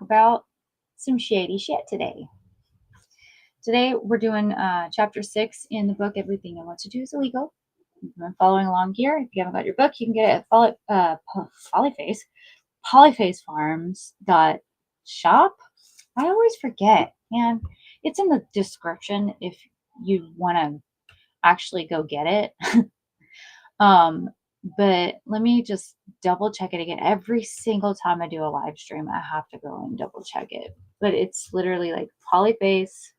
about some shady shit today. Today we're doing chapter 6 in the book Everything I Want to Do is Illegal. If you've been following along here, if you haven't got your book, you can get it at polyfacefarms.shop. I always forget, and it's in the description if you want to actually go get it. But let me just double check it again. Every single time I do a live stream, I have to go and double check it. But it's literally like Polyface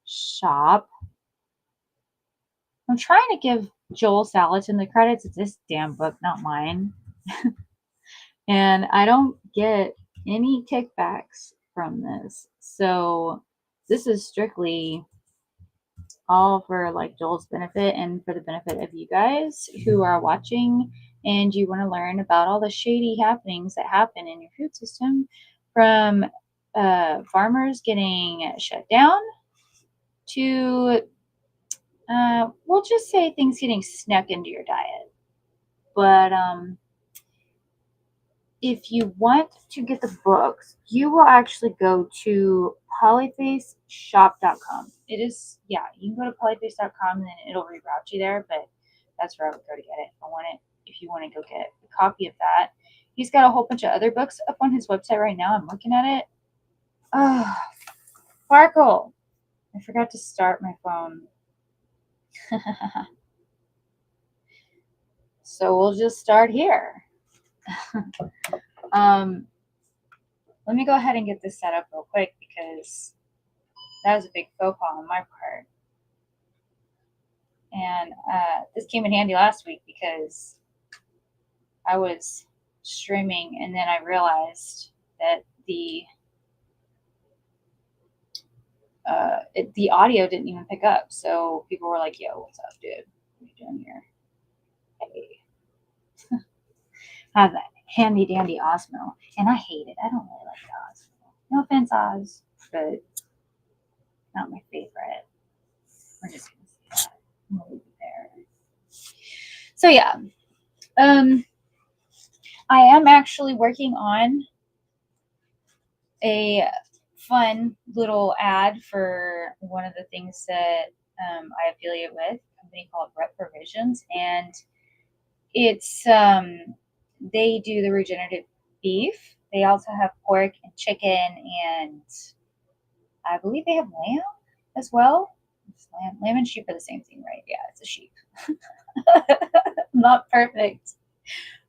Shop. I'm trying to give Joel Salatin the credits. It's this damn book, not mine. And I don't get any kickbacks from this. So this is strictly all for like Joel's benefit and for the benefit of you guys who are watching and you want to learn about all the shady happenings that happen in your food system, from farmers getting shut down to we'll just say things getting snuck into your diet. But if you want to get the books, you will actually go to polyfaceshop.com. It is, yeah, you can go to polyface.com and then it'll reroute you there, but that's where I would go to get it. If you want to go get a copy of that. He's got a whole bunch of other books up on his website right now. I'm looking at it. Oh, Sparkle. I forgot to start my phone. So we'll just start here. Let me go ahead and get this set up real quick because that was a big faux pas on my part. And this came in handy last week because I was streaming and then I realized that the audio didn't even pick up. So people were like, yo, what's up, dude? What are you doing here? Hey. I have that handy dandy Osmo, and I hate it. I don't really like the Osmo. No offense, Oz, but not my favorite. We're just gonna see that. I'm gonna leave it there. So yeah, I am actually working on a fun little ad for one of the things that I affiliate with, a company called Rep Provisions, and it's they do the regenerative beef. They also have pork and chicken, and I believe they have lamb as well. Lamb and sheep are the same thing, right? Yeah, it's a sheep. Not perfect,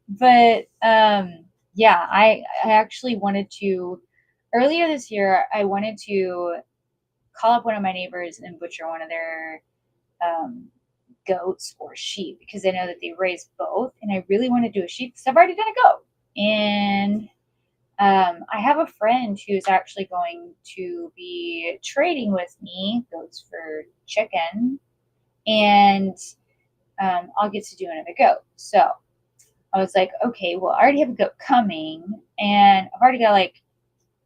but yeah, I actually wanted to, earlier this year, I wanted to call up one of my neighbors and butcher one of their goats or sheep because I know that they raise both, and I really want to do a sheep because I've already done a goat. And I have a friend who's actually going to be trading with me goats for chicken, and I'll get to do another goat. So I was like, okay, well, I already have a goat coming, and I've already got like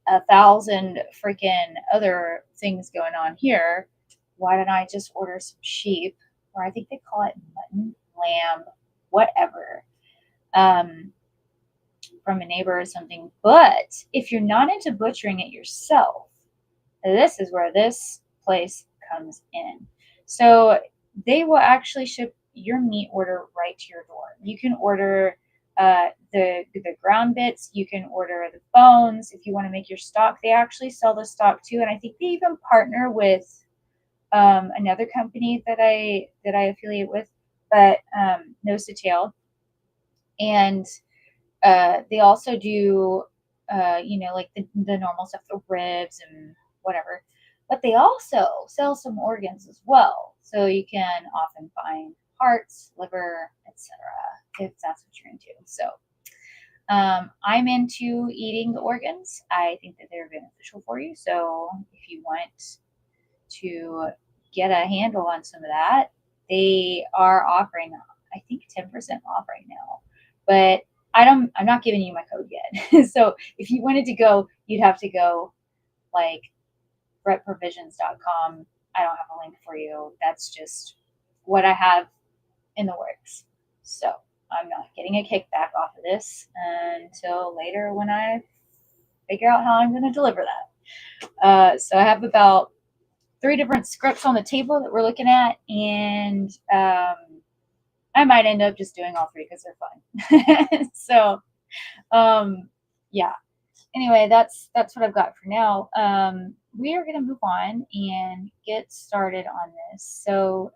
1,000 freaking other things going on here. Why don't I just order some sheep, or I think they call it mutton, lamb, whatever, from a neighbor or something. But if you're not into butchering it yourself, this is where this place comes in. So they will actually ship your meat order right to your door. You can order the ground bits. You can order the bones. If you want to make your stock, they actually sell the stock too. And I think they even partner with another company that I affiliate with, but Nose to Tail. And they also do, like the normal stuff, the ribs and whatever. But they also sell some organs as well. So you can often find hearts, liver, etc., if that's what you're into. So I'm into eating the organs. I think that they're beneficial for you. So if you want to get a handle on some of that, they are offering, I think, 10% off right now. But I'm not giving you my code yet. So if you wanted to go, you'd have to go like repprovisions.com. I don't have a link for you. That's just what I have in the works. So I'm not getting a kickback off of this until later when I figure out how I'm going to deliver that. So I have about 3 different scripts on the table that we're looking at, and I might end up just doing all 3 because they're fun. So yeah. Anyway, that's what I've got for now. We are going to move on and get started on this. So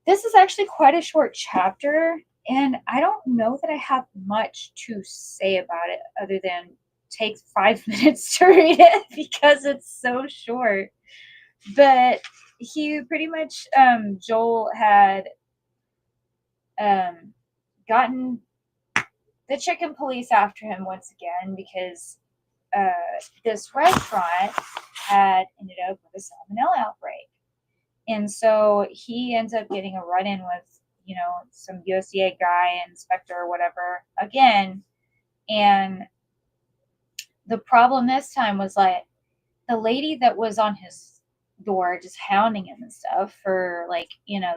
this is actually quite a short chapter, and I don't know that I have much to say about it other than take 5 minutes to read it because it's so short. But he pretty much, Joel had gotten the chicken police after him once again because this restaurant had ended up with a salmonella outbreak. And so he ends up getting a run-in with, some USDA guy, inspector, or whatever, again. And the problem this time was like the lady that was on his door just hounding him and stuff for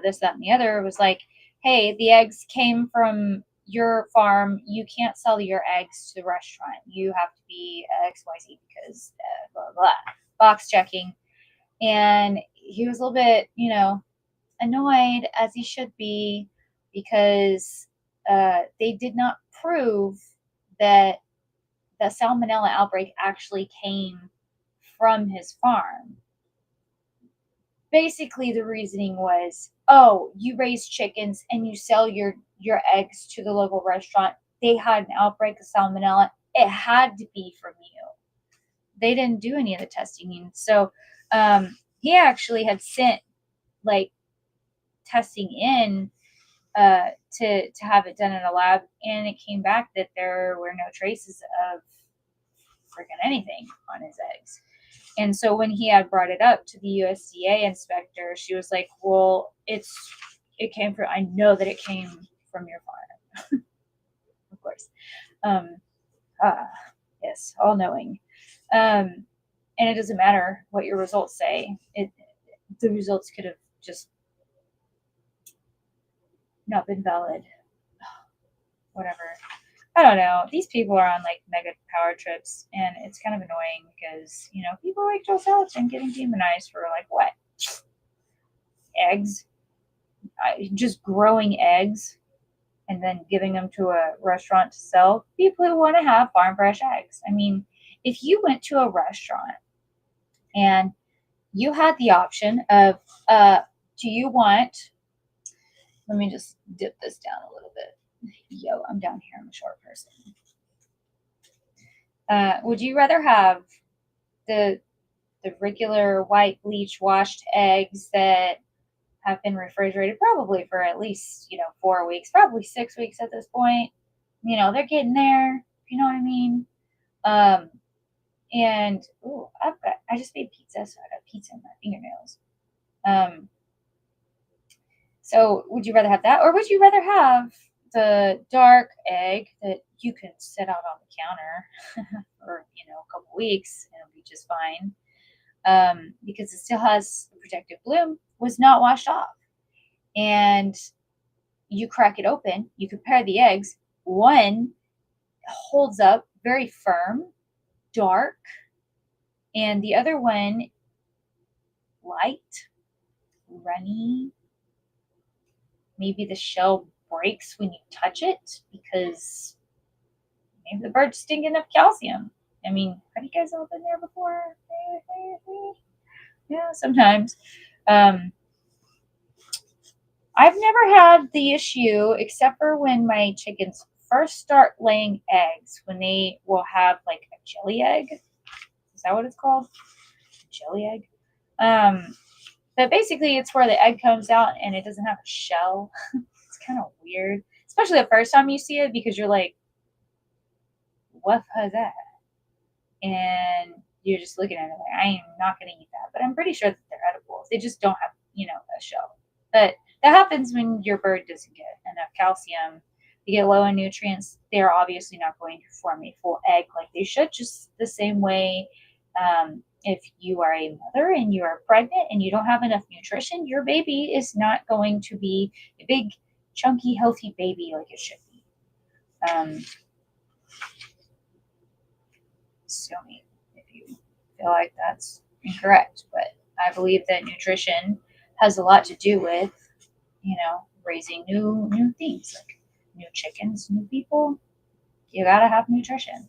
this, that, and the other was like, hey, the eggs came from your farm. You can't sell your eggs to the restaurant. You have to be XYZ because blah, blah, blah. Box checking. And he was a little bit, annoyed, as he should be, because they did not prove that the salmonella outbreak actually came from his farm. Basically, the reasoning was, oh, you raise chickens and you sell your eggs to the local restaurant. They had an outbreak of salmonella. It had to be from you. They didn't do any of the testing. And so he actually had sent testing in to have it done in a lab, and it came back that there were no traces of freaking anything on his eggs. And so when he had brought it up to the USDA inspector, she was like, well, it came from, I know that it came from your farm. Of course. Yes, all knowing. And it doesn't matter what your results say. The results could have just not been valid. Whatever. I don't know. These people are on mega power trips, and it's kind of annoying because, people like Joel Salatin getting demonized for what? Eggs. Just growing eggs and then giving them to a restaurant to sell. People who want to have farm fresh eggs. I mean, if you went to a restaurant and you had the option of, do you want, let me just dip this down a little bit. I'm down here. I'm a short person. Would you rather have the regular white bleach washed eggs that have been refrigerated probably for at least 4 weeks, probably 6 weeks at this point? They're getting there. You know what I mean? And I just made pizza, so I got pizza in my fingernails. So would you rather have that, or would you rather have the dark egg that you can set out on the counter for a couple weeks and it'll be just fine, because it still has a protective bloom, was not washed off, and you crack it open, you compare the eggs, one holds up very firm, dark, and the other one light, runny. Maybe the shell breaks when you touch it because maybe the bird just didn't get enough calcium. I mean, have you guys all been there before? Yeah, sometimes. I've never had the issue except for when my chickens first start laying eggs, when they will have a jelly egg. Is that what it's called? Jelly egg? But basically it's where the egg comes out and it doesn't have a shell. It's kind of weird, especially the first time you see it, because you're like, what was that? And you're just looking at it like, I am not going to eat that. But I'm pretty sure that they're edible. They just don't have, a shell. But that happens when your bird doesn't get enough calcium. They get low in nutrients. They're obviously not going to form a full egg like they should, just the same way if you are a mother and you are pregnant and you don't have enough nutrition, your baby is not going to be a big, chunky, healthy baby like it should be. sue me if you feel like that's incorrect. But I believe that nutrition has a lot to do with, raising new things like new chickens, new people. You gotta have nutrition.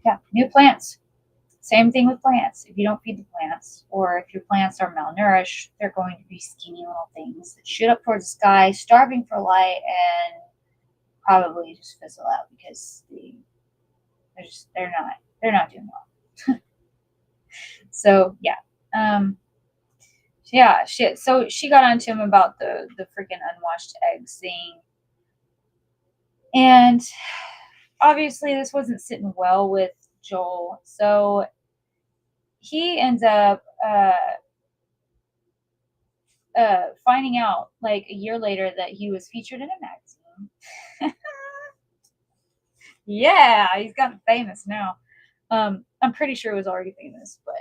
Yeah, new plants. Same thing with plants. If you don't feed the plants, or if your plants are malnourished, they're going to be skinny little things that shoot up towards the sky, starving for light, and probably just fizzle out because they're not doing well. So yeah, yeah, shit. So she got onto him about the freaking unwashed eggs thing, and obviously this wasn't sitting well with Joel. So he ends up finding out like a year later that he was featured in a magazine. Yeah, he's gotten famous now. I'm pretty sure he was already famous, but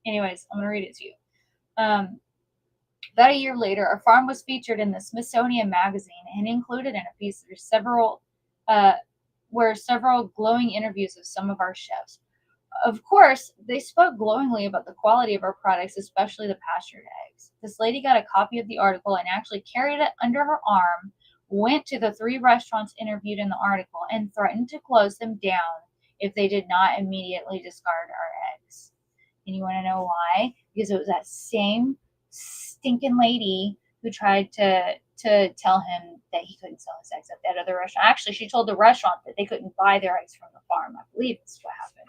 anyways, I'm gonna read it to you. About a year later, our farm was featured in the Smithsonian magazine and included in a piece uh, were several glowing interviews of some of our chefs. Of course, they spoke glowingly about the quality of our products, especially the pastured eggs. This lady got a copy of the article and actually carried it under her arm, went to the 3 restaurants interviewed in the article, and threatened to close them down if they did not immediately discard our eggs. And you want to know why? Because it was that same stinking lady who tried to tell him that he couldn't sell his eggs at that other restaurant. Actually, she told the restaurant that they couldn't buy their eggs from the farm. I believe that's what happened.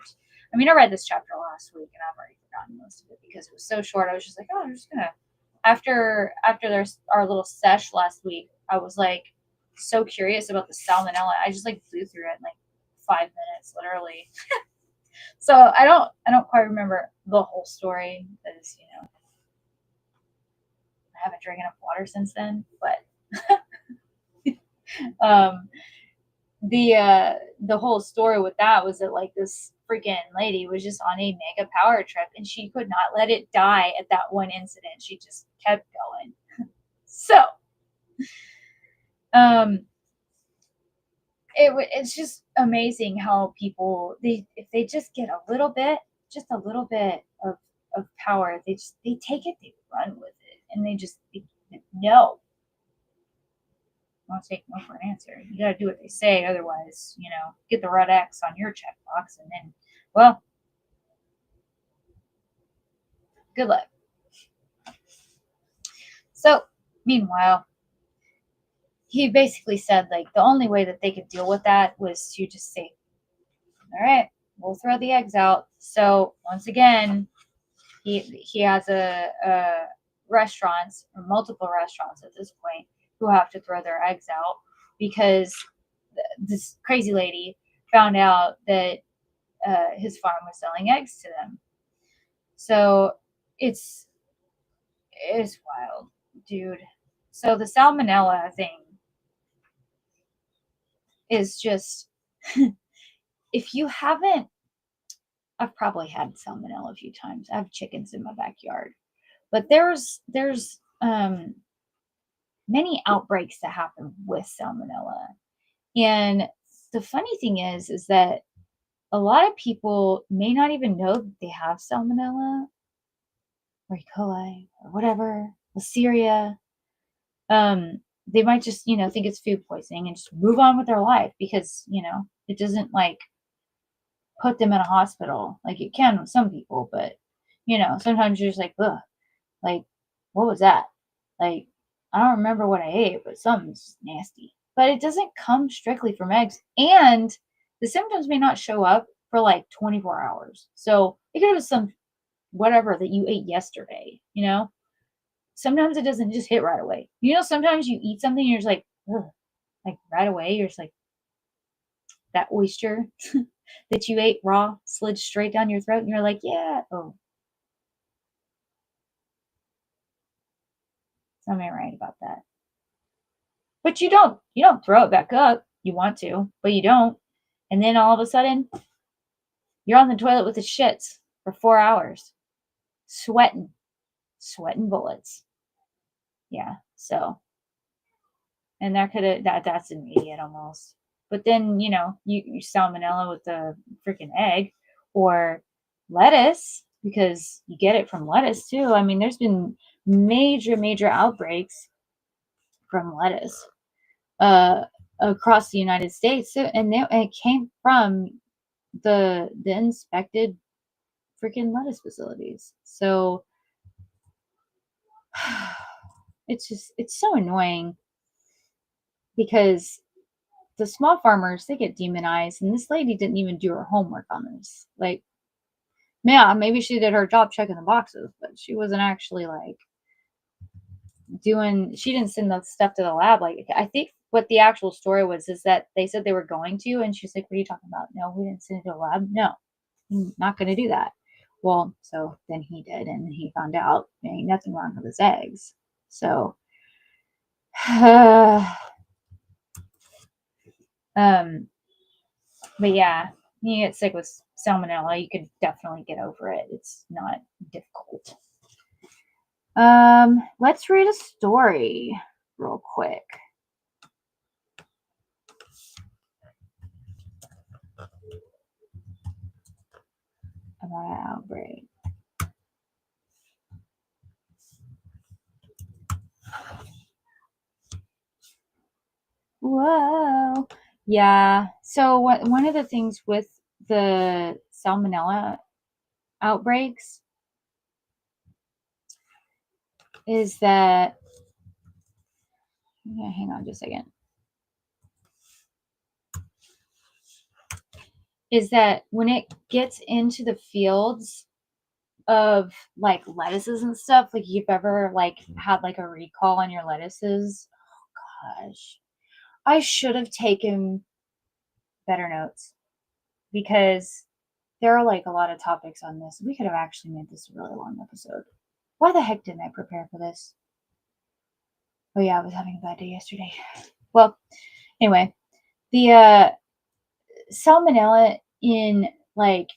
I mean, I read this chapter last week and I've already forgotten most of it because it was so short. I was just like, oh, I'm just gonna after there's our little sesh last week, I was like so curious about the salmonella. I just like flew through it in like 5 minutes, literally. So I don't quite remember the whole story because I haven't drank enough water since then. But um, the whole story with that was that like this freaking lady was just on a mega power trip and she could not let it die at that one incident. She just kept going. So um it's just amazing how people if they just get just a little bit of power, they take it, they run with it, and no. Won't take no for an answer. You got to do what they say, otherwise, get the red X on your checkbox, and then, well, good luck. So, meanwhile, he basically said like the only way that they could deal with that was to just say, "All right, we'll throw the eggs out." So once again, he has a restaurants or multiple restaurants at this point who have to throw their eggs out because this crazy lady found out that his farm was selling eggs to them. So it's wild, dude. So the salmonella thing is just if you haven't, I've probably had salmonella a few times. I have chickens in my backyard, but there's many outbreaks that happen with salmonella. And the funny thing is that a lot of people may not even know that they have salmonella or E. coli or whatever, Listeria. They might just, think it's food poisoning and just move on with their life because, it doesn't like put them in a hospital like it can with some people. But, sometimes you're just like, ugh, like, what was that? Like, I don't remember what I ate, but something's nasty. But it doesn't come strictly from eggs. And the symptoms may not show up for like 24 hours. So it could have some whatever that you ate yesterday, Sometimes it doesn't just hit right away. Sometimes you eat something and you're just like, ugh, like right away, you're just like, that oyster that you ate raw slid straight down your throat and you're like, yeah, oh, something right about that. But you don't throw it back up. You want to, but you don't. And then all of a sudden, you're on the toilet with the shits for 4 hours, sweating bullets. Yeah. So, and that's an idiot almost. But then, you salmonella with the freaking egg. or lettuce, because you get it from lettuce too. I mean, there's been major outbreaks from lettuce uh, across the United States. So, and it came from the inspected freaking lettuce facilities. So it's so annoying because the small farmers, they get demonized, and this lady didn't even do her homework on this. Like, yeah, maybe she did her job checking the boxes, but she wasn't actually like she didn't send the stuff to the lab. Like, I think what the actual story was is that they said they were going to, and she's like, what are you talking about? No, we didn't send it to the lab. No, I'm not going to do that. Well, so then he did, and he found out there ain't nothing wrong with his eggs. So, but yeah, you get sick with salmonella, you could definitely get over it. It's not difficult. Let's read a story real quick. About an outbreak. Whoa. Yeah. So one of the things with the salmonella outbreaks is that, yeah, hang on just a second. Is that when it gets into the fields of like lettuces and stuff, like you've ever like had like a recall on your lettuces. Oh gosh. I should have taken better notes because there are like a lot of topics on this. We could have actually made this a really long episode. Why the heck didn't I prepare for this? Oh yeah, I was having a bad day yesterday. Well, anyway, the salmonella in like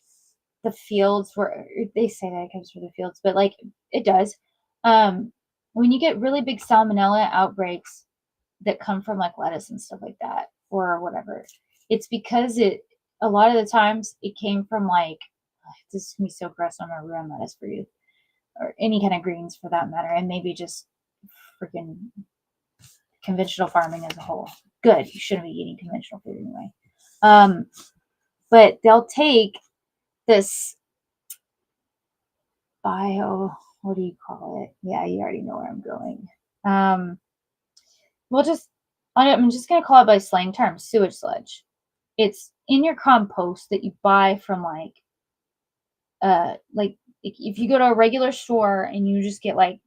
the fields where they say that it comes from the fields, but like it does. When you get really big salmonella outbreaks that come from like lettuce and stuff like that, or whatever, it's because a lot of the times it came from like, this is gonna be so gross, I'm gonna ruin lettuce for you, or any kind of greens for that matter, and maybe just freaking conventional farming as a whole. Good, you shouldn't be eating conventional food anyway. But they'll take this what do you call it? Yeah, you already know where I'm going. I'm just gonna call it by slang term, sewage sludge. It's in your compost that you buy from like if you go to a regular store and you just get like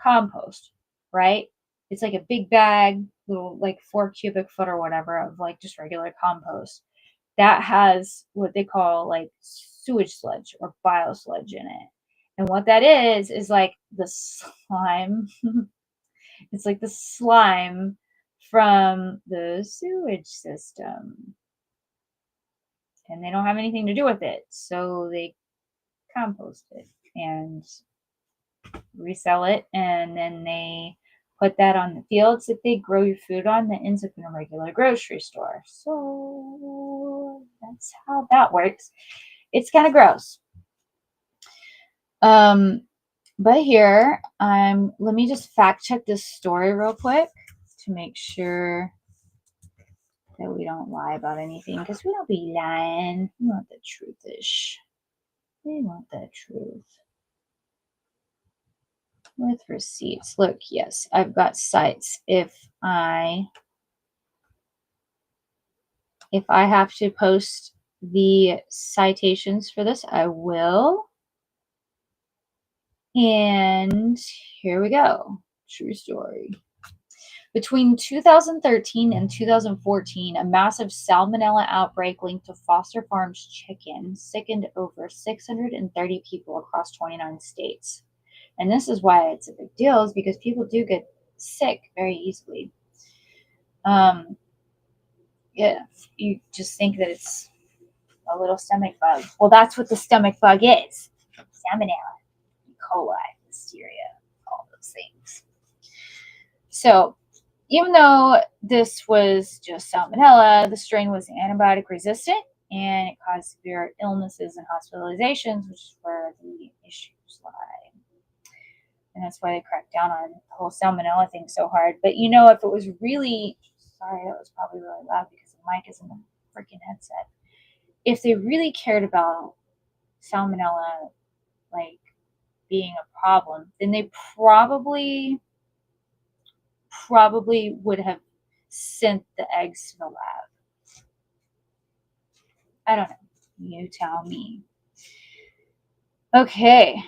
compost, right? It's like a big bag, little like 4 cubic foot or whatever of like just regular compost that has what they call like sewage sludge or biosludge in it. And what that is like the slime. It's like the slime from the sewage system. And they don't have anything to do with it. So they compost it and resell it. And then they put that on the fields that they grow your food on that ends up in a regular grocery store. So that's how that works. It's kind of gross. But here, let me just fact check this story real quick to make sure that we don't lie about anything, because we don't be lying. We want the truthish. We want the truth. With receipts. Look, yes, I've got sites. If I have to post the citations for this, I will. And here we go. True story. Between 2013 and 2014, a massive salmonella outbreak linked to Foster Farms chicken sickened over 630 people across 29 states. And this is why it's a big deal, is because people do get sick very easily. Yeah, you just think that it's a little stomach bug. Well, that's what the stomach bug is. Salmonella, E. coli, listeria, all those things. So, even though this was just salmonella, the strain was antibiotic resistant and it caused severe illnesses and hospitalizations, which is where the issues lie. And that's why they cracked down on the whole salmonella thing so hard. But if it was really, sorry, that was probably really loud because the mic is in the freaking headset. If they really cared about salmonella, like being a problem, then they probably would have sent the eggs to the lab. I don't know. You tell me. Okay.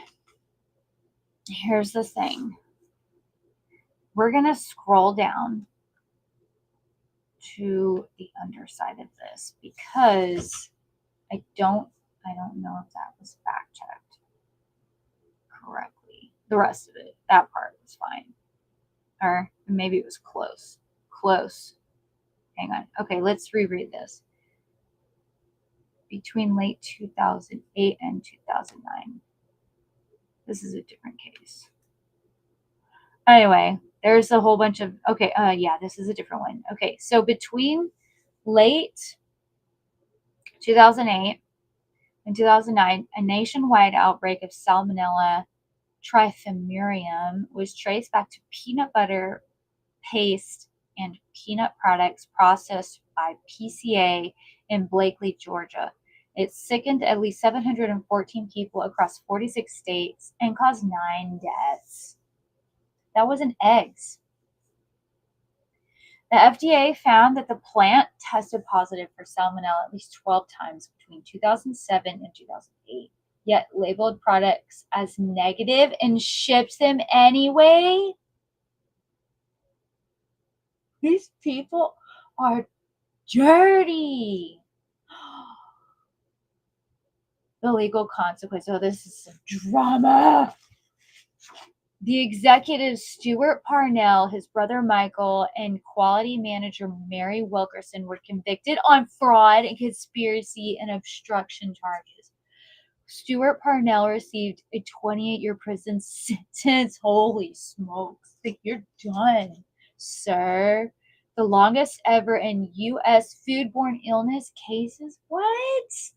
Here's the thing. We're going to scroll down to the underside of this because I don't know if that was fact checked correctly. The rest of it, that part was fine. Or maybe it was close. Close. Hang on. Okay, let's reread this. Between late 2008 and 2009. This is a different case. Anyway, there's a whole bunch of, okay, yeah, this is a different one. Okay, so between late 2008 and 2009, a nationwide outbreak of Salmonella trifamurium was traced back to peanut butter paste and peanut products processed by PCA in Blakely, Georgia. It sickened at least 714 people across 46 states and caused 9 deaths. That wasn't eggs. The FDA found that the plant tested positive for salmonella at least 12 times between 2007 and 2008, yet labeled products as negative and ships them anyway. These people are dirty. The legal consequence. Oh, this is some drama. The executives Stuart Parnell, his brother Michael, and quality manager Mary Wilkerson were convicted on fraud and conspiracy and obstruction charges. Stuart Parnell received a 28-year prison sentence. Holy smokes. You're done, sir. The longest ever in U.S. foodborne illness cases. What?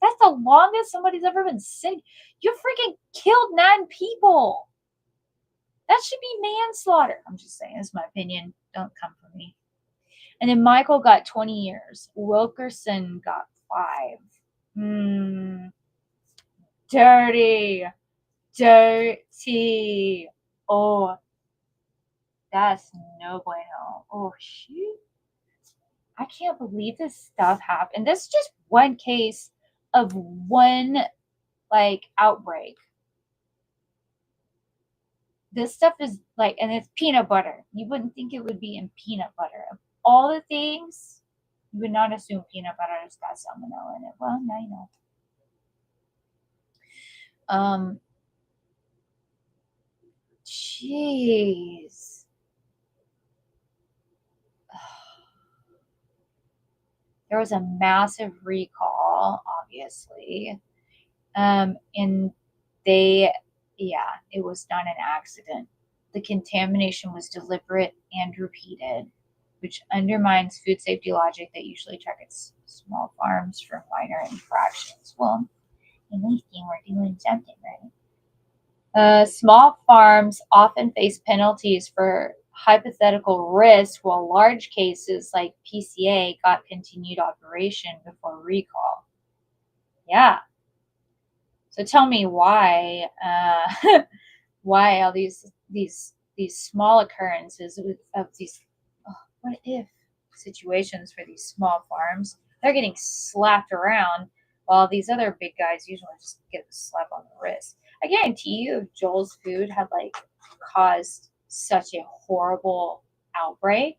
That's the longest somebody's ever been sick. You freaking killed 9 people. That should be manslaughter. I'm just saying, that's my opinion. Don't come for me. And then Michael got 20 years. Wilkerson got 5. Dirty. Dirty. Oh, that's no bueno. Oh, shoot. I can't believe this stuff happened. This is just one case of one, outbreak. This stuff is and it's peanut butter. You wouldn't think it would be in peanut butter. Of all the things, you would not assume peanut butter has got salmonella in it. Well, now you know. Jeez. There was a massive recall, obviously. And it was not an accident. The contamination was deliberate and repeated, which undermines food safety logic that usually targets small farms for minor infractions. Well, at least we're doing something right. Small farms often face penalties for hypothetical risk, while large cases like PCA got continued operation before recall. Yeah. So tell me why all these small occurrences of these what if situations for these small farms, they're getting slapped around, while these other big guys usually just get a slap on the wrist. I guarantee you, if Joel's Food had caused such a horrible outbreak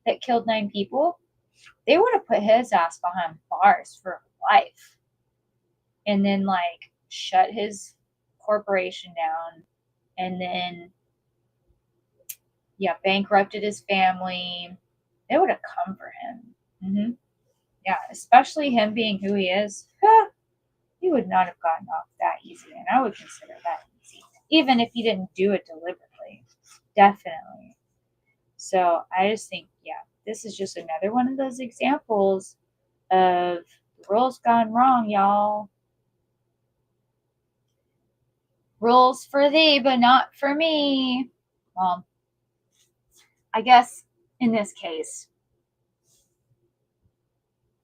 that killed 9 people, they would have put his ass behind bars for life, and then shut his corporation down, and then bankrupted his family. They would have come for him. Yeah, especially him being who he is. He would not have gotten off that easy, and I would consider that easy, even if he didn't do it deliberately. Definitely. So I just think, this is just another one of those examples of Rules gone wrong, y'all. Rules for thee, but not for me. Well, I guess in this case,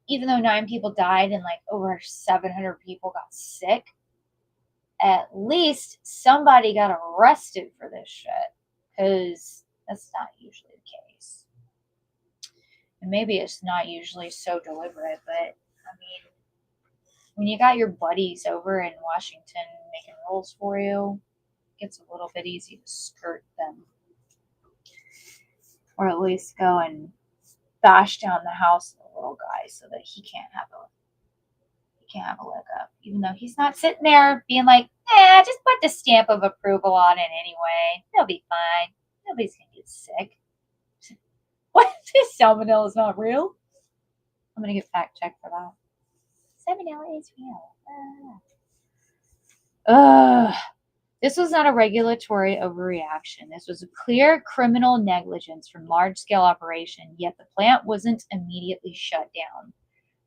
even though 9 people died and like over 700 people got sick, at least somebody got arrested for this shit, because that's not usually the case. And maybe it's not usually so deliberate, but I mean, when you got your buddies over in Washington making rules for you, it gets a little bit easy to skirt them. Or at least go and bash down the house of the little guy so that he can't have a leg up. Even though he's not sitting there being like, just put the stamp of approval on it anyway. They'll be fine. Nobody's gonna get sick. What? This salmonella is not real? I'm gonna get fact checked for that. Salmonella is real. This was not a regulatory overreaction. This was a clear criminal negligence from large-scale operation, yet the plant wasn't immediately shut down.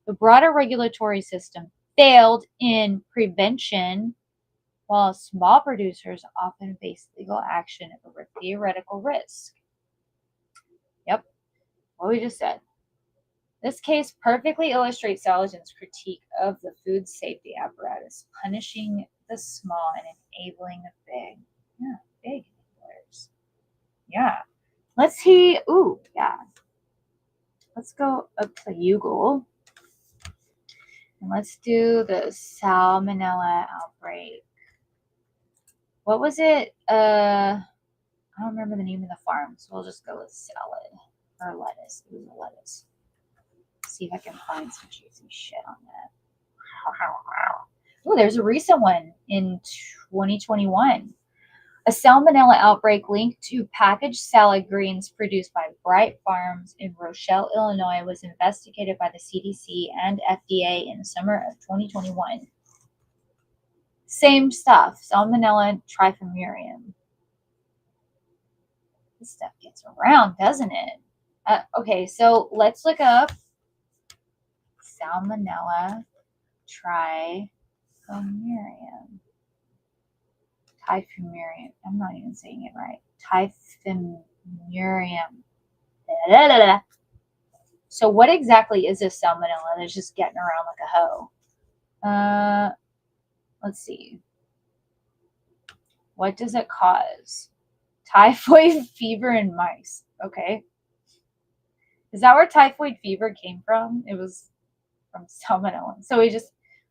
The broader regulatory system failed in prevention, while small producers often face legal action over theoretical risk. Yep, what we just said. This case perfectly illustrates Salatin's critique of the food safety apparatus, punishing the small and enabling the big. Yeah, big enablers. Yeah. Let's see. Ooh, yeah. Let's go up to Google. And let's do the Salmonella outbreak. What was it? I don't remember the name of the farm, so we'll just go with salad or lettuce. It was a lettuce. See if I can find some juicy shit on that. Oh, there's a recent one in 2021. A salmonella outbreak linked to packaged salad greens produced by Bright Farms in Rochelle, Illinois was investigated by the CDC and FDA in the summer of 2021. Same stuff, Salmonella trifamurium. This stuff gets around, doesn't it? Okay, so let's look up Salmonella trifamurium. Typhimurium. I'm not even saying it right. Typhimurium. So what exactly is this salmonella that's just getting around like a hoe? Let's see. What does it cause? Typhoid fever in mice. Okay. Is that where typhoid fever came from? It was from salmonella. So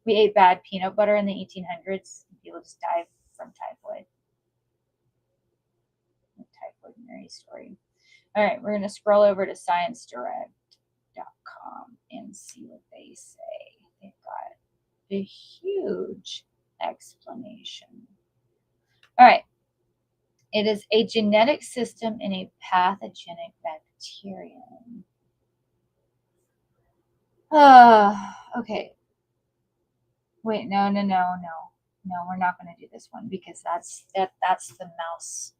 we ate bad peanut butter in the 1800s. And people just died from typhoid. Typhoid Mary story. All right, we're going to scroll over to ScienceDirect.com and see what they say. They've got a huge explanation. All right. It is a genetic system in a pathogenic bacterium. Okay. Wait, no. No, we're not going to do this one because that's the mouse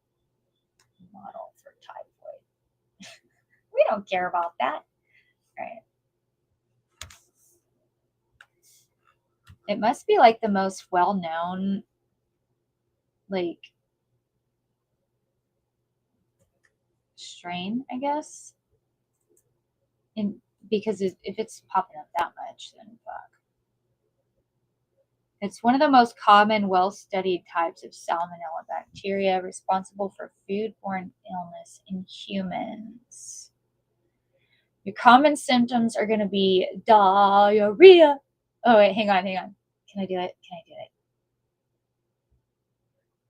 model for typhoid. We don't care about that. All right. It must be like the most well-known, like, strain, I guess. Because if it's popping up that much, then fuck. It's one of the most common, well-studied types of salmonella bacteria responsible for foodborne illness in humans. Your common symptoms are going to be diarrhea. Oh, wait, hang on. Can I do it?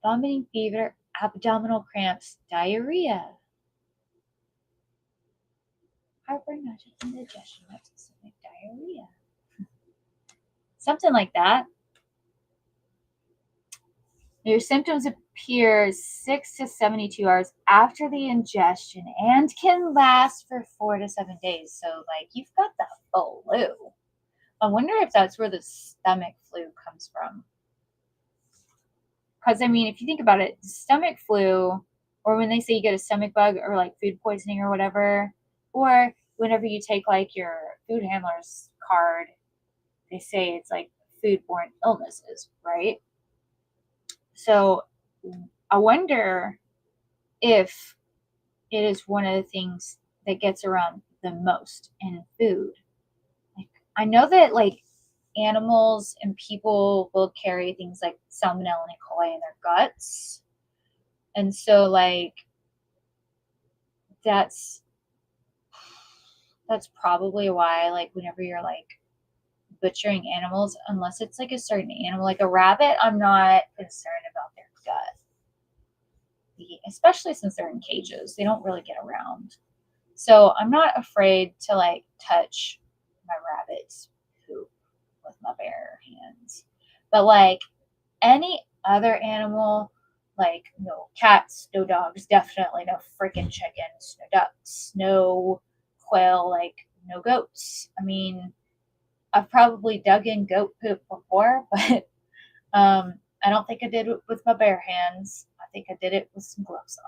Vomiting, fever, abdominal cramps, diarrhea. Heartburn, nausea, indigestion, specific diarrhea. Something like that. Your symptoms appear 6 to 72 hours after the ingestion and can last for 4 to 7 days. So, like, you've got the flu. I wonder if that's where the stomach flu comes from. Because, I mean, if you think about it, stomach flu, or when they say you get a stomach bug or, like, food poisoning or whatever, or whenever you take, like, your food handler's card they say it's like foodborne illnesses, right? So I wonder if it is one of the things that gets around the most in food. Like, I know that like animals and people will carry things like Salmonella and E. coli in their guts. And so like that's probably why like whenever you're like butchering animals, unless it's like a certain animal, like a rabbit, I'm not concerned about their gut. Especially since they're in cages. They don't really get around. So I'm not afraid to like touch my rabbit's poop with my bare hands. But like any other animal, like no cats, no dogs, definitely no freaking chickens, no ducks, no quail, like no goats. I mean, I've probably dug in goat poop before, but I don't think I did it with my bare hands. I think I did it with some gloves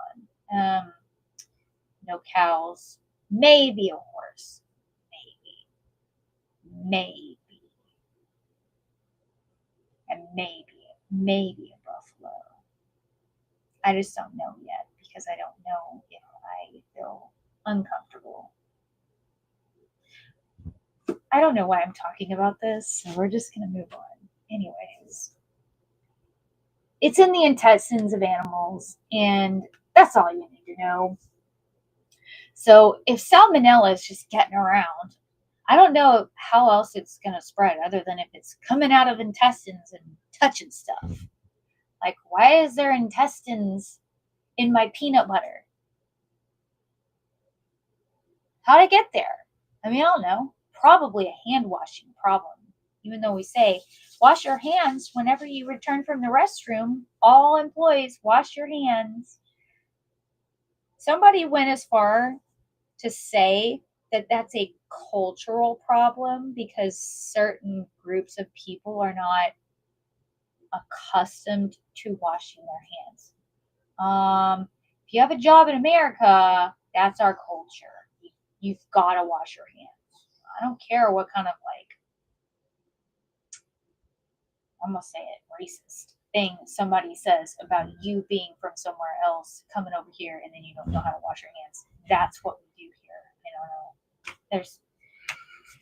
on. No cows. Maybe a horse. Maybe. And maybe a buffalo. I just don't know yet because I don't know if I feel uncomfortable. I don't know why I'm talking about this, so we're just going to move on. Anyways, it's in the intestines of animals, and that's all you need to know. So if Salmonella is just getting around, I don't know how else it's going to spread other than if it's coming out of intestines and touching stuff. Like, why is there intestines in my peanut butter? How'd it get there? I mean, I don't know. Probably a hand washing problem. Even though we say, wash your hands whenever you return from the restroom. All employees, wash your hands. Somebody went as far to say that that's a cultural problem because certain groups of people are not accustomed to washing their hands. If you have a job in America, that's our culture. You've got to wash your hands. I don't care what kind of like, I'm gonna say it, racist thing somebody says about you being from somewhere else, coming over here, and then you don't know how to wash your hands. That's what we do here. I don't know.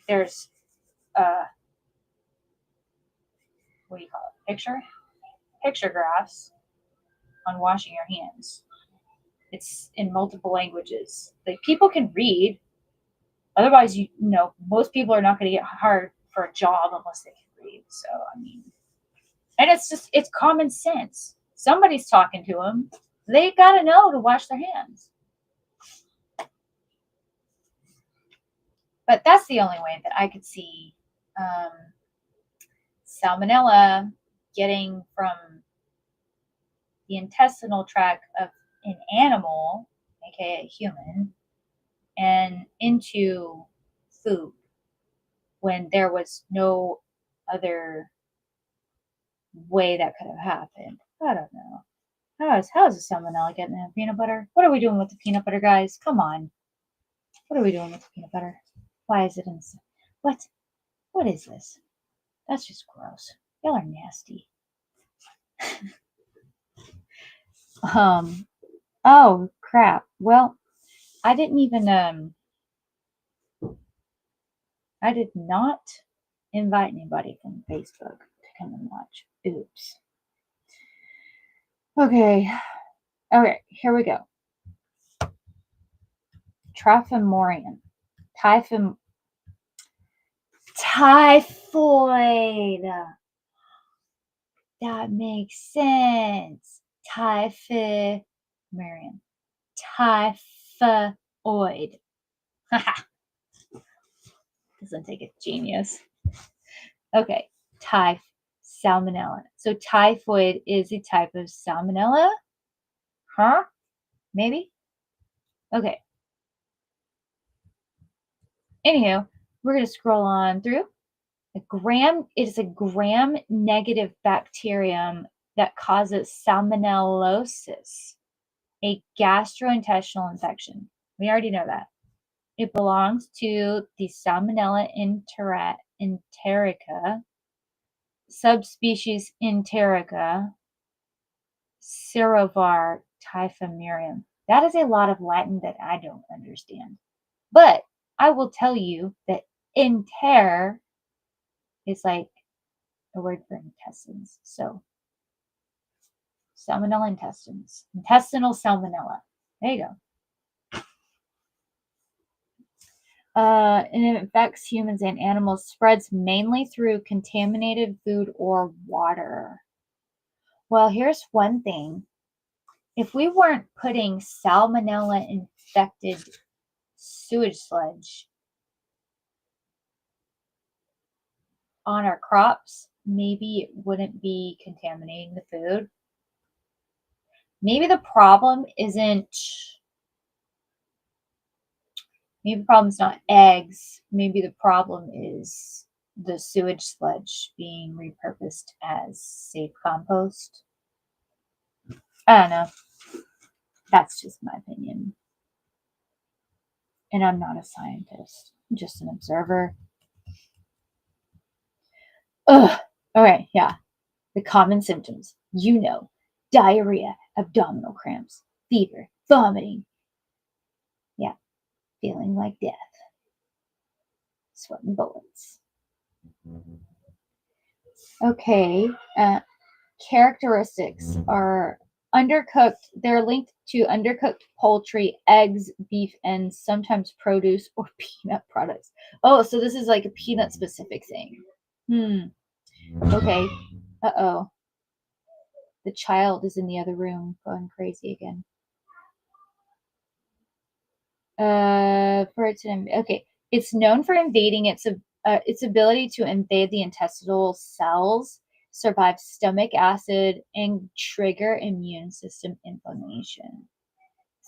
There's what do you call it? Picture graphs on washing your hands. It's in multiple languages. Like people can read. Otherwise, you know, most people are not going to get hired for a job unless they can read. So, I mean, and it's common sense. Somebody's talking to them. They got to know to wash their hands. But that's the only way that I could see Salmonella getting from the intestinal tract of an animal, aka a human, and into food when there was no other way that could have happened. I don't know. How is the salmonella getting in the peanut butter? What are we doing with the peanut butter, guys? Come on. What are we doing with the peanut butter? Why is it in the... What? What is this? That's just gross. Y'all are nasty. Oh, crap. Well, I didn't even, I did not invite anybody from Facebook to come and watch. Oops. Okay, here we go. Typhimurium. Typhoid. That makes sense. Typhimurium. Typhoid. Doesn't take a genius. Okay, salmonella. So typhoid is a type of salmonella? Huh? Maybe? Okay. Anywho, we're going to scroll on through. It is a gram-negative bacterium that causes salmonellosis, a gastrointestinal infection. We already know that. It belongs to the Salmonella enterica, subspecies enterica, Cirovar typhimurium. That is a lot of Latin that I don't understand. But I will tell you that enter is like a word for intestines. So salmonella intestines, intestinal salmonella. There you go. And it infects humans and animals, spreads mainly through contaminated food or water. Well, here's one thing. If we weren't putting salmonella infected sewage sludge on our crops, maybe it wouldn't be contaminating the food. Maybe the problem is not eggs. Maybe the problem is the sewage sludge being repurposed as safe compost. I don't know. That's just my opinion. And I'm not a scientist. I'm just an observer. Ugh. Okay, yeah. The common symptoms. Diarrhea, abdominal cramps, fever, vomiting. Yeah. Feeling like death. Sweating bullets. Okay. Characteristics are undercooked. They're linked to undercooked poultry, eggs, beef, and sometimes produce or peanut products. Oh, so this is like a peanut specific thing. Okay. Uh-oh. The child is in the other room going crazy again. Okay. It's known for invading its ability to invade the intestinal cells, survive stomach acid, and trigger immune system inflammation.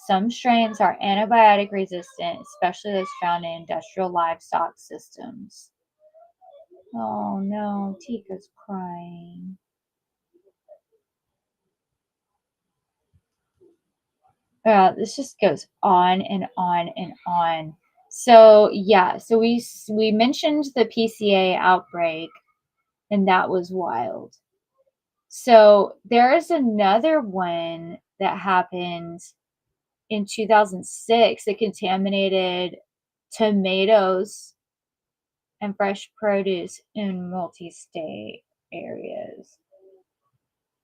Some strains are antibiotic resistant, especially those found in industrial livestock systems. Oh no, Tika's crying. This just goes on and on and on. So yeah, so we mentioned the PCA outbreak, and that was wild. So there is another one that happened in 2006 that contaminated tomatoes and fresh produce in multi-state areas.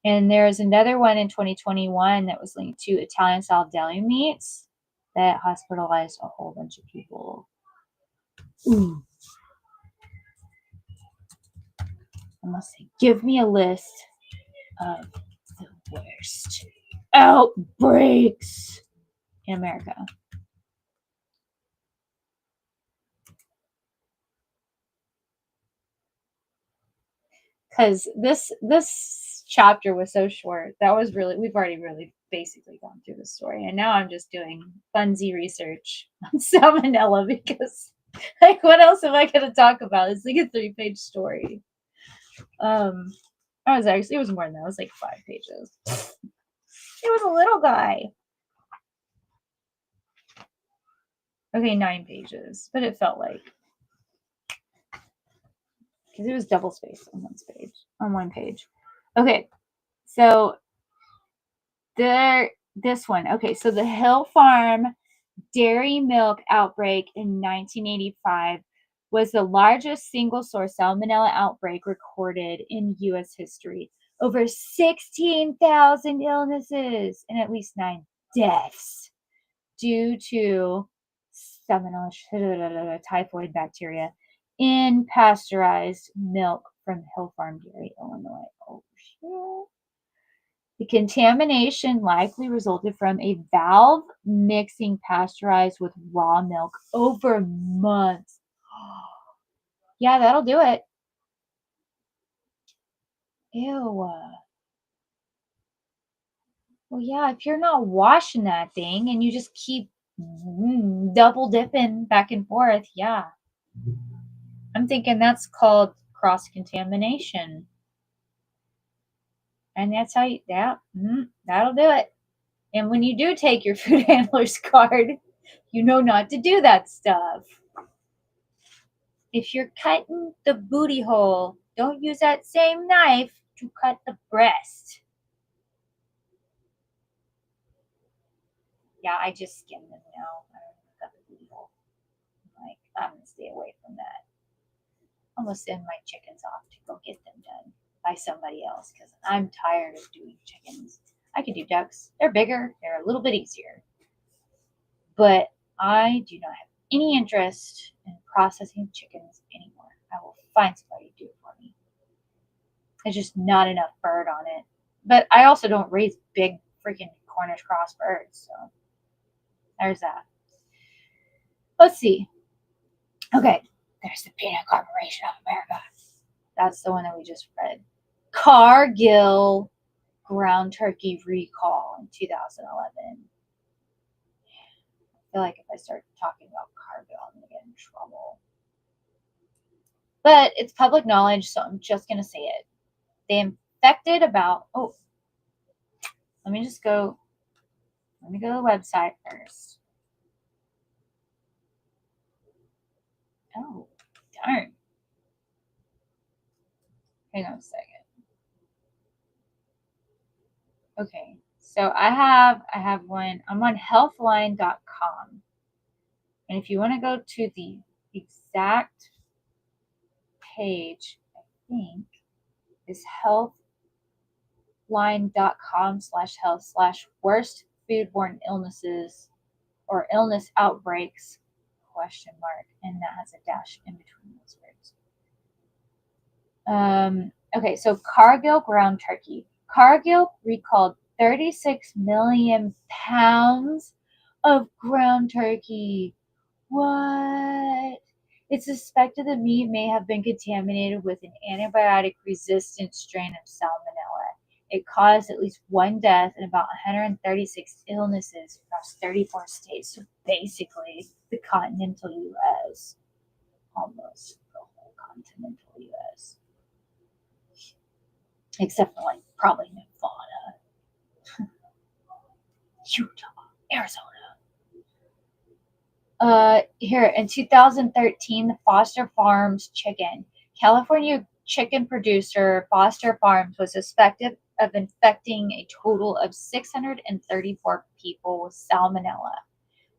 And there's another one in 2021 that was linked to Italian-style deli meats that hospitalized a whole bunch of people. Ooh. I must say, give me a list of the worst outbreaks in America. Because this chapter was so short. We've already really basically gone through the story. And now I'm just doing funsy research on salmonella because, like, what else am I going to talk about? It's like a 3-page story. It was more than that. It was like 5 pages. It was a little guy. Okay, 9 pages, but it felt like, because it was double spaced on one page. Okay, so this one. Okay, so the Hill Farm dairy milk outbreak in 1985 was the largest single-source salmonella outbreak recorded in U.S. history. Over 16,000 illnesses and at least 9 deaths due to salmonella typhoid bacteria in pasteurized milk from Hill Farm Dairy, Illinois. Oh, shit. The contamination likely resulted from a valve mixing pasteurized with raw milk over months. Yeah, that'll do it. Ew. Well, yeah, if you're not washing that thing and you just keep double dipping back and forth, yeah. I'm thinking that's called cross-contamination. And that's how that'll do it. And when you do take your food handler's card, you know not to do that stuff. If you're cutting the booty hole, don't use that same knife to cut the breast. Yeah, I just skin them now. I don't cut the booty hole. Like, I'm gonna stay away from that. I'm gonna send my chickens off to go get them done by somebody else because I'm tired of doing chickens. I can do ducks. They're bigger. They're a little bit easier. But I do not have any interest in processing chickens anymore. I will find somebody to do it for me. There's just not enough bird on it. But I also don't raise big freaking Cornish cross birds. So there's that. Let's see. Okay. There's the Peanut Corporation of America. That's the one that we just read. Cargill ground turkey recall in 2011. I feel like if I start talking about Cargill, I'm going to get in trouble. But it's public knowledge, so I'm just going to say it. They infected about, let me go to the website first. Oh, darn. Hang on a second. Okay, so I have one. I'm on healthline.com. And if you want to go to the exact page, I think is healthline.com/health/worst foodborne illnesses or illness outbreaks ? And that has a dash in between those words. Okay, so Cargill ground turkey. Cargill recalled 36 million pounds of ground turkey. What? It's suspected the meat may have been contaminated with an antibiotic-resistant strain of Salmonella. It caused at least one death and about 136 illnesses across 34 states. So basically, the continental U.S. Almost the whole continental U.S. Except for, like, probably Nevada, Utah, Arizona. Here in 2013, the Foster Farms chicken. California chicken producer Foster Farms was suspected of infecting a total of 634 people with Salmonella.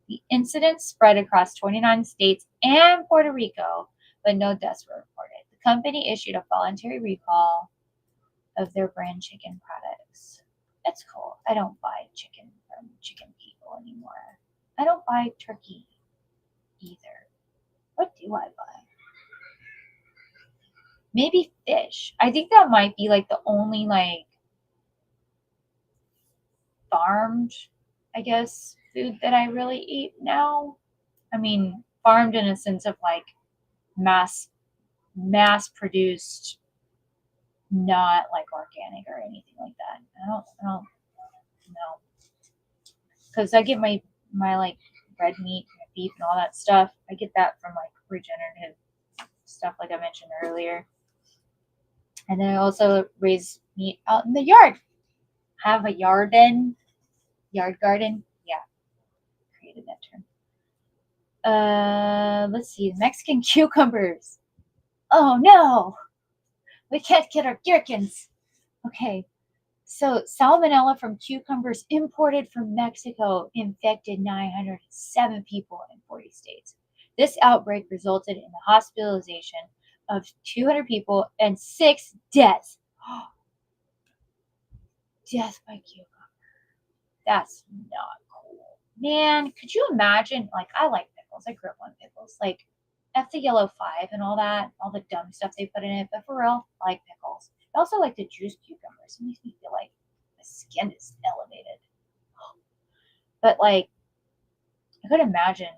The incident spread across 29 states and Puerto Rico, but no deaths were reported. The company issued a voluntary recall of their brand chicken products. That's cool. I don't buy chicken from chicken people anymore. I don't buy turkey either. What do I buy? Maybe fish. I think that might be like the only like farmed, I guess, food that I really eat now. I mean, farmed in a sense of like mass produced, not like organic or anything like that. I don't know. Because I get my like red meat, my beef, and all that stuff. I get that from like regenerative stuff, like I mentioned earlier. And then I also raise meat out in the yard. Have a yard garden. Yeah, created that term. Let's see, Mexican cucumbers. Oh no, we can't get our gherkins. Okay, so salmonella from cucumbers imported from Mexico infected 907 people in 40 states. This outbreak resulted in the hospitalization of 200 people and 6 deaths. Death by cucumber. That's not cool. Man, could you imagine? Like, I like pickles. I grew up on pickles. Like, F the yellow 5 and all that, all the dumb stuff they put in it. But for real, I like pickles. I also like to juice cucumbers. It makes me feel like my skin is elevated. But, like, I could imagine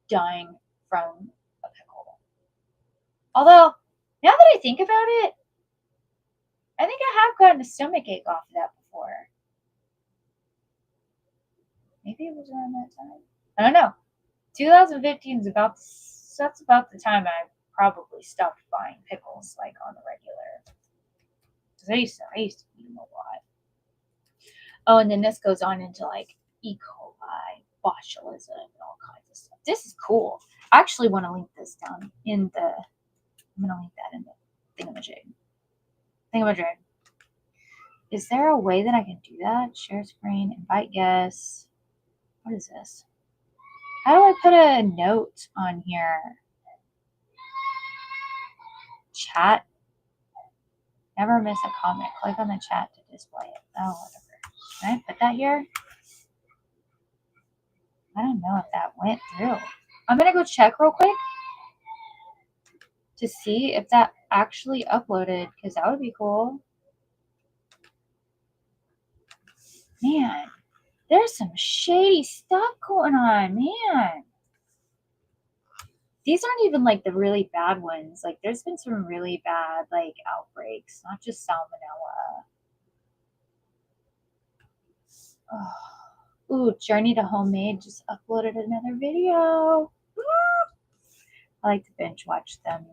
dying from a pickle. Although, now that I think about it, I think I have gotten a stomachache off of that before. Maybe it was around that time. I don't know. 2015 is that's about the time I probably stopped buying pickles like on the regular. Because I used to eat them a lot. Oh, and then this goes on into like E. coli, botulism, and all kinds of stuff. This is cool. I actually want to link this down in the, I'm going to link that in the thingamajig. Is there a way that I can do that? Share screen, invite guests. What is this? How do I put a note on here? Chat. Never miss a comment. Click on the chat to display it. Oh, whatever. Can I put that here? I don't know if that went through. I'm going to go check real quick to see if that actually uploaded, because that would be cool. Man, there's some shady stuff going on, man. These aren't even like the really bad ones. Like there's been some really bad like outbreaks, not just salmonella. Oh. Ooh, Journey to Homemade just uploaded another video. Woo! I like to binge watch them.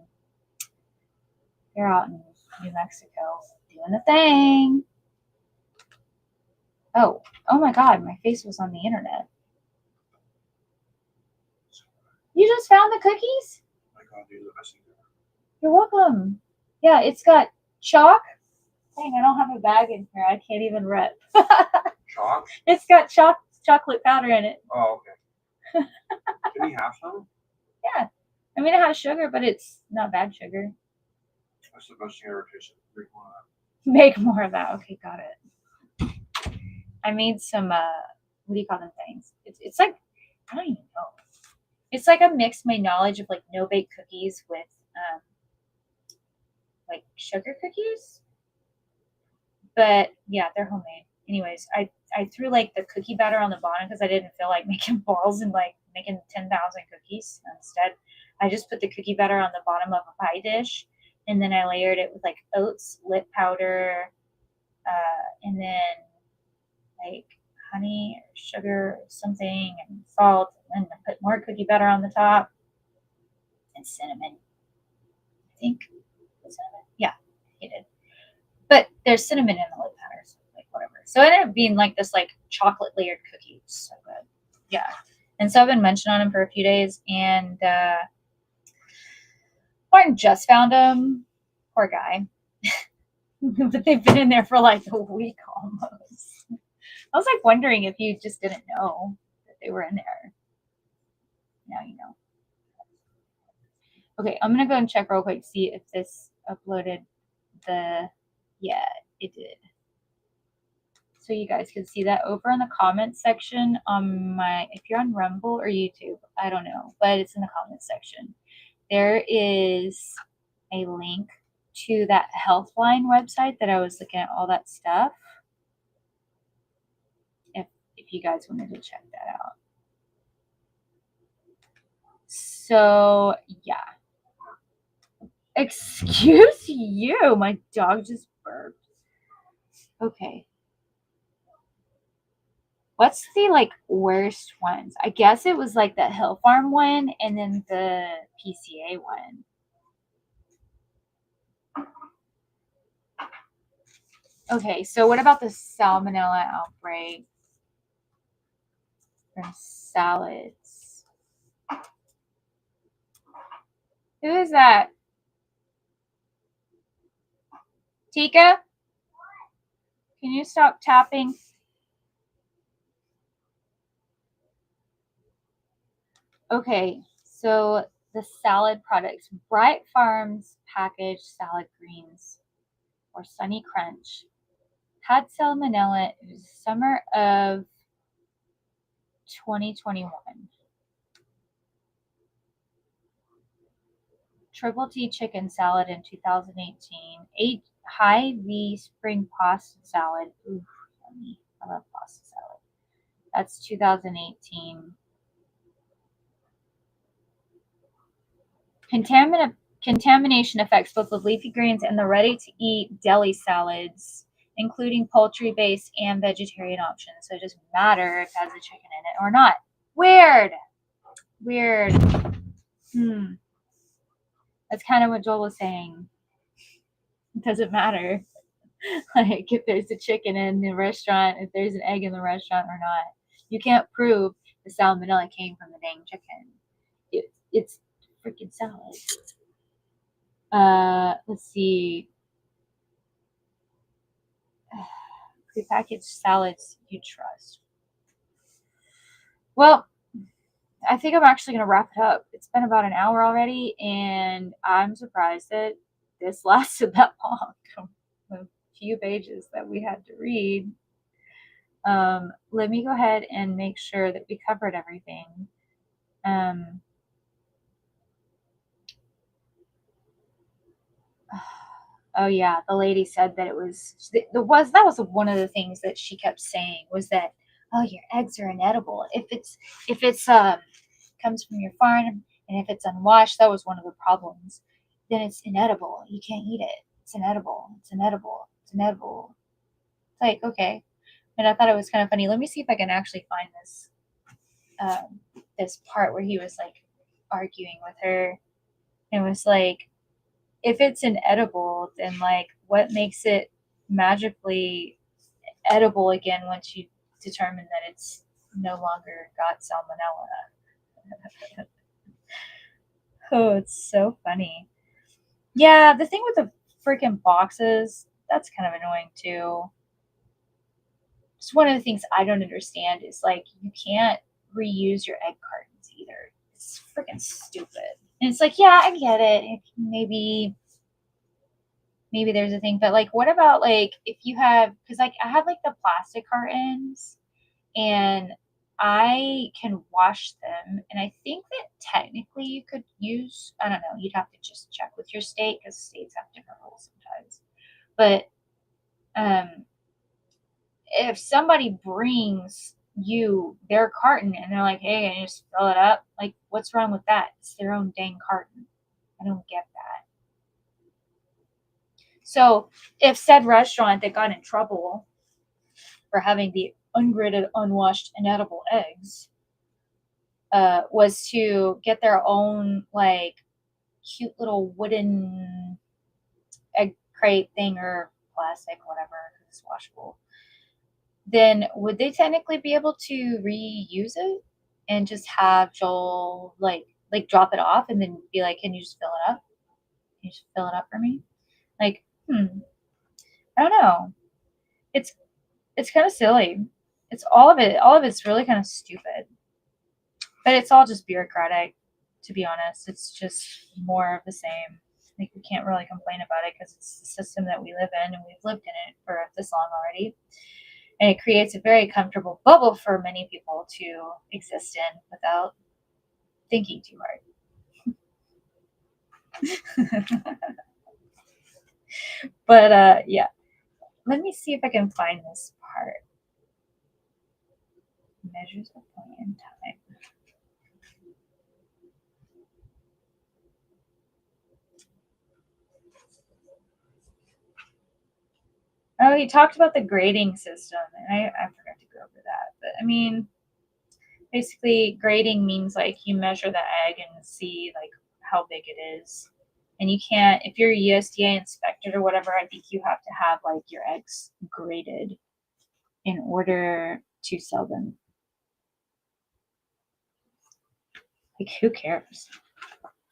They're out in New Mexico doing the thing. Oh my God, my face was on the internet. You just found the cookies? You're welcome. Yeah, it's got chalk. Dang, I don't have a bag in here. I can't even rip. Chalk? It's got chocolate powder in it. Oh, okay. Can we have some? Yeah. I mean, it has sugar, but it's not bad sugar. That's the best thing I ever tasted. Make more of that. Okay, got it. I made some, what do you call them things? It's like, I don't even know. It's like I mixed my knowledge of like no-bake cookies with like sugar cookies. But yeah, they're homemade. Anyways, I threw like the cookie batter on the bottom because I didn't feel like making balls and like making 10,000 cookies. Instead, I just put the cookie batter on the bottom of a pie dish, and then I layered it with like oats, lip powder, and then like honey or sugar or something and salt, and then I put more cookie batter on the top and cinnamon. I think cinnamon. Yeah, it did. But there's cinnamon in the lip powder, so like whatever. So it ended up being like this like chocolate layered cookie. So good. Yeah. And so I've been munching on them for a few days, and Martin just found them. Poor guy. But they've been in there for like a week almost. I was like wondering if you just didn't know that they were in there. Now you know. Okay, I'm gonna go and check real quick, see if this uploaded the, yeah, it did. So you guys can see that over in the comments section on my, if you're on Rumble or YouTube, I don't know, but it's in the comments section. There is a link to that Healthline website that I was looking at all that stuff. If you guys wanted to check that out. So yeah. Excuse you, my dog just burped. Okay. What's the like worst ones? I guess it was like the Hill Farm one and then the PCA one. Okay, so what about the Salmonella outbreak from salads? Who is that? Tika? Can you stop tapping? Okay, so the salad products. Bright Farms packaged salad greens or Sunny Crunch had salmonella in the summer of 2021. Triple T chicken salad in 2018. Hy-Vee spring pasta salad. Ooh, yummy. I love pasta salad. That's 2018. Contamination affects both the leafy greens and the ready-to-eat deli salads, including poultry-based and vegetarian options. So it doesn't matter if it has a chicken in it or not. Weird. That's kind of what Joel was saying. It doesn't matter. Like if there's a chicken in the restaurant, if there's an egg in the restaurant or not. You can't prove the salmonella came from the dang chicken. it's freaking salad. Let's see. Prepackaged salads you trust. Well, I think I'm actually going to wrap it up. It's been about an hour already, and I'm surprised that this lasted that long. A few pages that we had to read. Let me go ahead and make sure that we covered everything. Oh yeah, the lady said that it was that was one of the things that she kept saying was that, oh, your eggs are inedible if it's comes from your farm, and if it's unwashed, that was one of the problems. Then it's inedible. You can't eat it. It's inedible. It's inedible. It's inedible. It's like, okay. And I thought it was kind of funny. Let me see if I can actually find this part where he was like arguing with her. It was like, if it's inedible, then like what makes it magically edible again once you determine that it's no longer got salmonella? Oh, it's so funny. Yeah, the thing with the freaking boxes, that's kind of annoying too. It's one of the things I don't understand is like you can't reuse your egg cartons either. It's freaking stupid. And it's like, yeah, I get it. If maybe there's a thing, but like what about like if you have, because like I have like the plastic cartons and I can wash them, and I think that technically you could use, I don't know, you'd have to just check with your state because states have different rules sometimes. But if somebody brings you their carton and they're like, hey, and you just fill it up, like what's wrong with that? It's their own dang carton. I don't get that. So if said restaurant that got in trouble for having the ungraded, unwashed, inedible eggs was to get their own like cute little wooden egg crate thing or plastic, whatever, because it's washable, then would they technically be able to reuse it and just have Joel like drop it off and then be like, can you just fill it up? Can you just fill it up for me? Like, I don't know. It's kind of silly. It's all of it's really kind of stupid. But it's all just bureaucratic, to be honest. It's just more of the same. Like we can't really complain about it because it's the system that we live in and we've lived in it for this long already. And it creates a very comfortable bubble for many people to exist in without thinking too hard. But yeah, let me see if I can find this part. Measures of point in time. Oh, he talked about the grading system, and I forgot to go over that. But I mean, basically, grading means like you measure the egg and see like how big it is. And you can't, if you're USDA inspected or whatever, I think you have to have like your eggs graded in order to sell them. Like, who cares?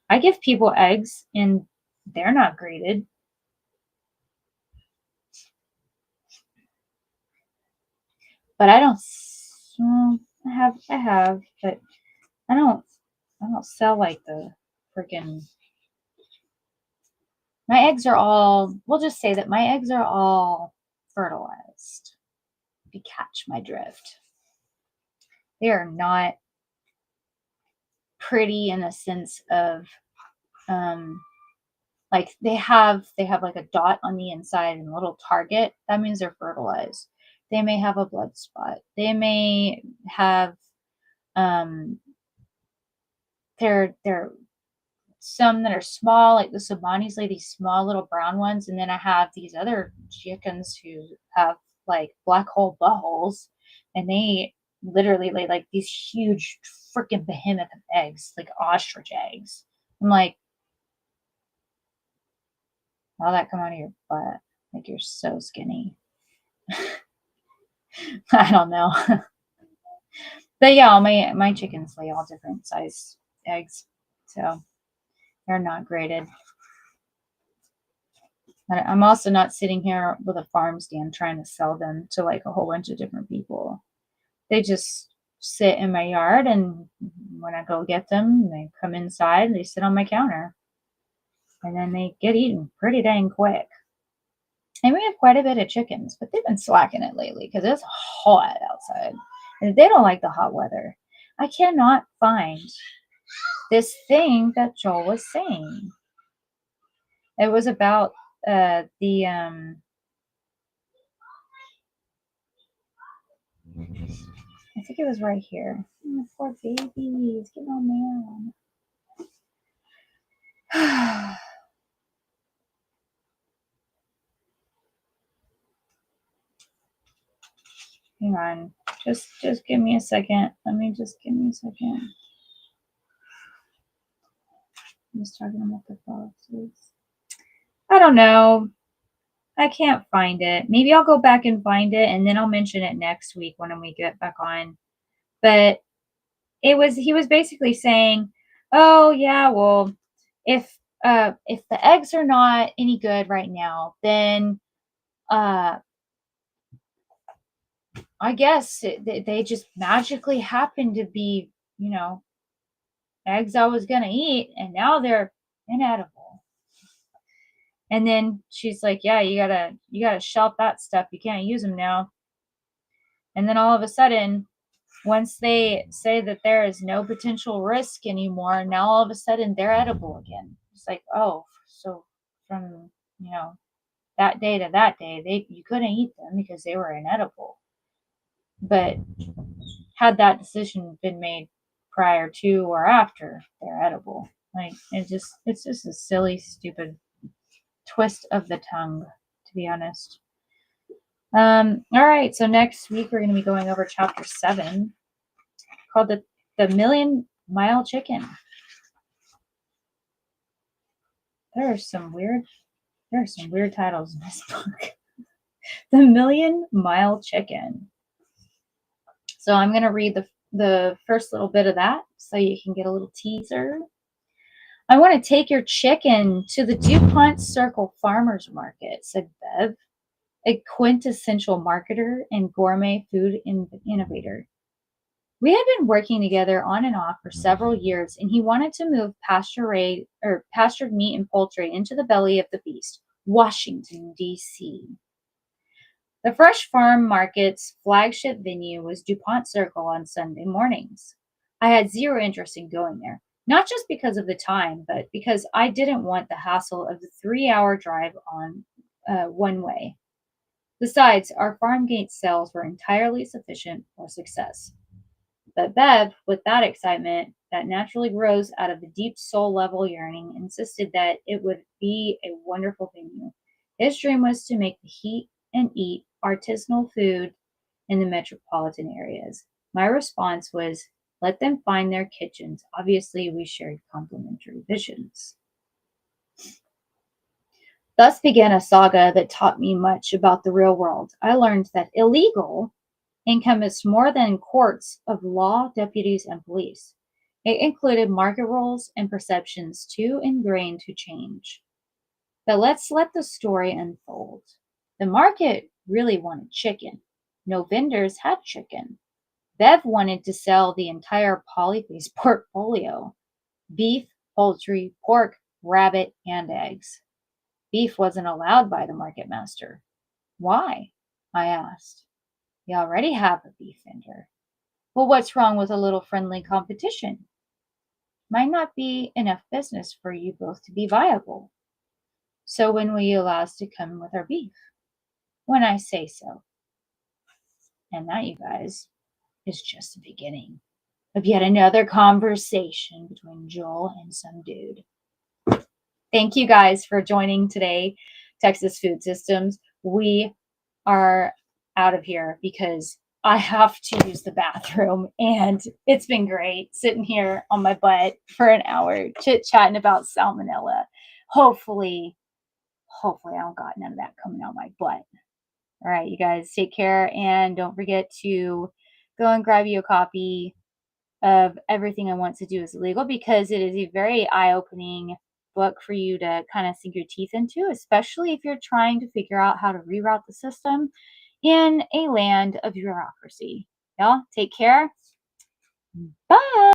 I give people eggs and they're not graded. But I don't, I have, but I don't sell like the freaking, my eggs are all, we'll just say that my eggs are all fertilized. If you catch my drift. They are not pretty in the sense of, like they have like a dot on the inside and a little target. That means they're fertilized. They may have a blood spot. They may have, they're some that are small, like the Somanis lay these small little brown ones, and then I have these other chickens who have like black hole buttholes, and they literally lay like these huge freaking behemoth of eggs, like ostrich eggs. I'm like, how that come out of your butt? Like you're so skinny. I don't know. But yeah, my chickens lay all different size eggs. So they're not graded. But I'm also not sitting here with a farm stand trying to sell them to like a whole bunch of different people. They just sit in my yard, and when I go get them, they come inside and they sit on my counter. And then they get eaten pretty dang quick. And we have quite a bit of chickens, but they've been slacking it lately because it's hot outside. And they don't like the hot weather. I cannot find this thing that Joel was saying. It was about I think it was right here. Oh, poor babies. Get on down. Hang on. Just give me a second. Give me a second. I'm just talking about the boxes. I don't know. I can't find it. Maybe I'll go back and find it, and then I'll mention it next week when we get back on. But he was basically saying, "Oh yeah, well, if the eggs are not any good right now, then I guess they just magically happen to be, eggs I was gonna eat, and now they're inedible." And then she's like, "Yeah, you gotta shelf that stuff. You can't use them now." And then all of a sudden, once they say that there is no potential risk anymore, now all of a sudden they're edible again. It's like, oh, so from that day to that day, you couldn't eat them because they were inedible. But had that decision been made prior to or after, they're edible. Like it's just a silly, stupid twist of the tongue, to be honest. All right, so next week we're going to be going over chapter 7, called the Million Mile Chicken. There are some weird titles in this book. The Million Mile Chicken. So I'm going to read the first little bit of that so you can get a little teaser. "I want to take your chicken to the DuPont Circle Farmers Market," said Bev, a quintessential marketer and gourmet food innovator. "We had been working together on and off for several years, and he wanted to move pastured meat and poultry into the belly of the beast, Washington, D.C. The Fresh Farm Market's flagship venue was DuPont Circle on Sunday mornings. I had zero interest in going there, not just because of the time, but because I didn't want the hassle of the 3-hour drive on one way. Besides, our farm gate sales were entirely sufficient for success. But Bev, with that excitement that naturally grows out of the deep soul level yearning, insisted that it would be a wonderful venue. His dream was to make the heat and eat artisanal food in the metropolitan areas. My response was, let them find their kitchens. Obviously, we shared complementary visions. Thus began a saga that taught me much about the real world. I learned that illegal encompassed more than courts of law, deputies, and police. It included market rules and perceptions too ingrained to change. But let's let the story unfold. The market really wanted chicken. No vendors had chicken. Bev wanted to sell the entire polyface portfolio: beef, poultry, pork, rabbit, and eggs. Beef wasn't allowed by the market master. Why? I asked. You already have a beef vendor. Well, what's wrong with a little friendly competition? Might not be enough business for you both to be viable. So when will you allow us to come with our beef? When I say so. And that, you guys, is just the beginning of yet another conversation between Joel and some dude. Thank you guys for joining today, Texas Food Systems. We are out of here because I have to use the bathroom, and it's been great sitting here on my butt for an hour chit-chatting about salmonella. Hopefully I don't got none of that coming out my butt. All right, you guys, take care, and don't forget to go and grab you a copy of everything I want to do is illegal, because it is a very eye-opening book for you to kind of sink your teeth into, especially if you're trying to figure out how to reroute the system in a land of bureaucracy. Y'all take care. Bye.